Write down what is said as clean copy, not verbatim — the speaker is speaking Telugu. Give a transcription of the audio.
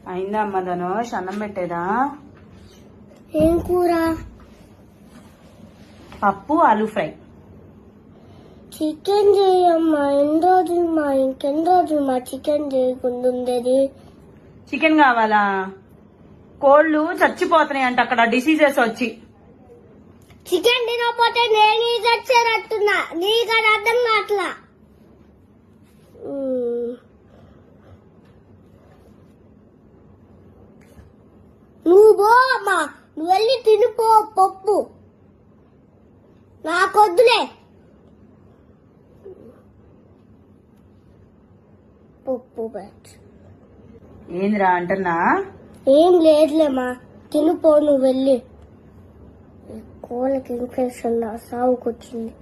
అయిందా అమ్మ ధనుష్? అన్నం పెట్టేదా? ఏం కూర? పప్పు ఆలూ ఫ్రై. చికెన్ చేయమ్మా. ఎన్ని రోజులు మా ఇంకెన్ని రోజులు మా చికెన్ చేయకుండా ఉండేది? చికెన్ కావాలా? కోళ్ళు చచ్చిపోతున్నాయి అంట అక్కడ డిసీజెస్ వచ్చి. చికెన్ తినకపోతే నేను చచ్చేటట్టున్నా. నీకు అది అర్థం కావట్లా. నువ్వు పో అమ్మా. నువ్వు వెళ్ళి తినిపో పప్పు. నాకొద్దులే పప్పు. ఏందిరా అంటున్నా? ఏం లేదులేమ్మా, తినిపో నువ్వు వెళ్ళి. కోళ్ళకి ఇన్ఫెక్షన్ సాగుకొచ్చింది.